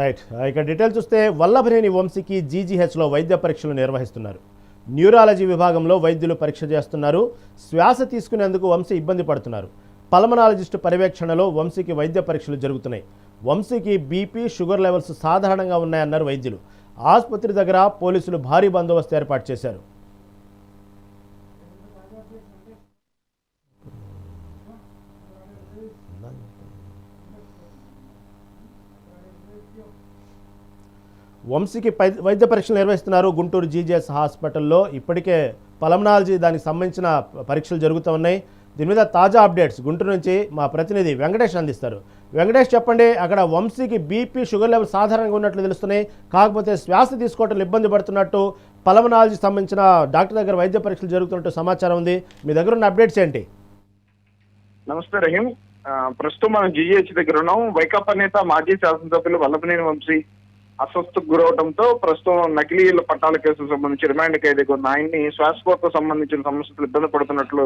Right. ఇక detail చూస్తే వల్లభనేని వంశీకి జీజీహెచ్లో వైద్య పరీక్షలు నిర్వహిస్తున్నారు. న్యూరాలజీ విభాగంలో వైద్యులు పరీక్ష చేస్తున్నారు. శ్వాస తీసుకునేందుకు వంశీ ఇబ్బంది పడుతున్నారు. పల్మనాలజిస్టు పర్యవేక్షణలో వంశీకి వైద్య పరీక్షలు జరుగుతున్నాయి. వంశీకి బీపీ, షుగర్ లెవెల్స్ సాధారణంగా ఉన్నాయన్నారు వైద్యులు. ఆసుపత్రి దగ్గర పోలీసులు భారీ బందోబస్తు ఏర్పాటు చేశారు. వంశీకి వైద్య పరీక్షలు నిర్వహిస్తున్నారు. గుంటూరు జీజీఎస్ హాస్పిటల్లో ఇప్పటికే పల్మనాలజీ దానికి సంబంధించిన పరీక్షలు జరుగుతూ ఉన్నాయి. దీని మీద తాజా అప్డేట్స్ గుంటూరు నుంచి మా ప్రతినిధి వెంకటేష్ అందిస్తారు. వెంకటేష్, చెప్పండి, అక్కడ వంశీకి బీపీ, షుగర్ లెవెల్ సాధారణంగా ఉన్నట్లు తెలుస్తున్నాయి. కాకపోతే శ్వాస తీసుకోవటంలో ఇబ్బంది పడుతున్నట్టు పల్మనాలజీ సంబంధించిన డాక్టర్ దగ్గర వైద్య పరీక్షలు జరుగుతున్నట్టు సమాచారం ఉంది. మీ దగ్గర ఉన్న అప్డేట్స్ ఏంటి? నమస్తే రహీం. ప్రస్తుతం మనం జీజీహెచ్ దగ్గర ఉన్నాం. వైకాపా నేత మాజీ శాసనసభ్యులు వల్లభనేని వంశీ అస్వస్థకు గురవడంతో ప్రస్తుతం నకిలీల పట్టాల కేసుకు సంబంధించి రిమాండ్ ఖైదీగా ఉన్న ఆయన్ని శ్వాసకోశకు సంబంధించిన సమస్యలు ఇబ్బంది పడుతున్నట్లు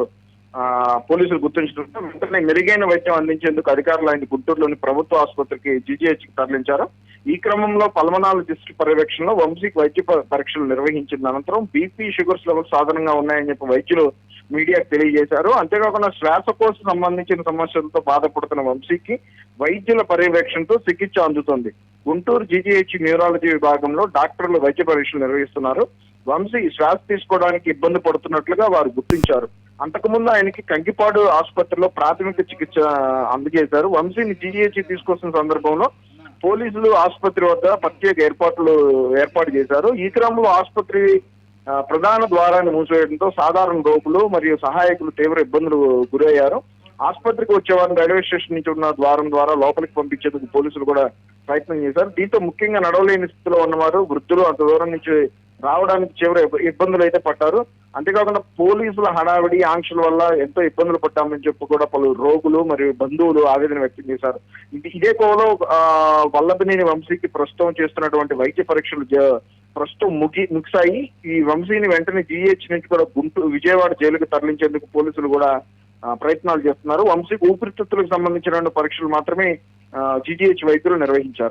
పోలీసులు గుర్తించడంతో వెంటనే మెరుగైన వైద్యం అందించేందుకు అధికారులు ఆయన గుంటూరులోని ప్రభుత్వ ఆసుపత్రికి జీజీహెచ్కి తరలించారు. ఈ క్రమంలో పల్మనాలజిస్ట్ పర్యవేక్షణలో వంశీకి వైద్య పరీక్షలు నిర్వహించిన అనంతరం బీపీ, షుగర్స్ లెవెల్స్ సాధారణంగా ఉన్నాయని చెప్పి వైద్యులు మీడియాకు తెలియజేశారు. అంతేకాకుండా శ్వాసకోశ సంబంధించిన సమస్యలతో బాధపడుతున్న వంశీకి వైద్యుల పర్యవేక్షణతో చికిత్స అందుతోంది. గుంటూరు జీజీహెచ్ న్యూరాలజీ విభాగంలో డాక్టర్లు వైద్య పరీక్షలు నిర్వహిస్తున్నారు. వంశీ శ్వాస తీసుకోవడానికి ఇబ్బంది పడుతున్నట్లుగా వారు గుర్తించారు. అంతకుముందు ఆయనకి కంకిపాడు ఆసుపత్రిలో ప్రాథమిక చికిత్స అందజేశారు. వంశీని జీజీహెచ్ తీసుకొస్తున్న సందర్భంలో పోలీసులు ఆసుపత్రి వద్ద ప్రత్యేక ఏర్పాటు చేశారు. ఈ క్రమంలో ఆసుపత్రి ప్రధాన ద్వారాన్ని మూసివేయడంతో సాధారణ రోగులు మరియు సహాయకులు తీవ్ర ఇబ్బందులు గురయ్యారు. ఆసుపత్రికి వచ్చేవారిని రైల్వే స్టేషన్ నుంచి ఉన్న ద్వారం ద్వారా లోపలికి పంపించేందుకు పోలీసులు కూడా ప్రయత్నం చేశారు. దీంతో ముఖ్యంగా నడవలేని స్థితిలో ఉన్నవారు, వృద్ధులు అంత దూరం నుంచి రావడానికి తీవ్ర ఇబ్బందులు అయితే పడ్డారు. అంతేకాకుండా పోలీసుల హడావిడి, ఆంక్షల వల్ల ఎంతో ఇబ్బందులు పడ్డామని చెప్పి కూడా పలు రోగులు మరియు బంధువులు ఆవేదన వ్యక్తం చేశారు. ఇదే కోవలో వల్లభనేని వంశీకి ప్రస్తుతం చేస్తున్నటువంటి వైద్య పరీక్షలు ప్రస్తుతం ముగిశాయి. ఈ వంశీని వెంటనే జీహెచ్ నుంచి కూడా విజయవాడ జైలుకు తరలించేందుకు పోలీసులు కూడా ప్రయత్నాలు చేస్తున్నారు. వంశీకి ఊపిరితిత్తులకు సంబంధించిన పరీక్షలు మాత్రమే జీజీహెచ్ వైద్యులు నిర్వహించారు.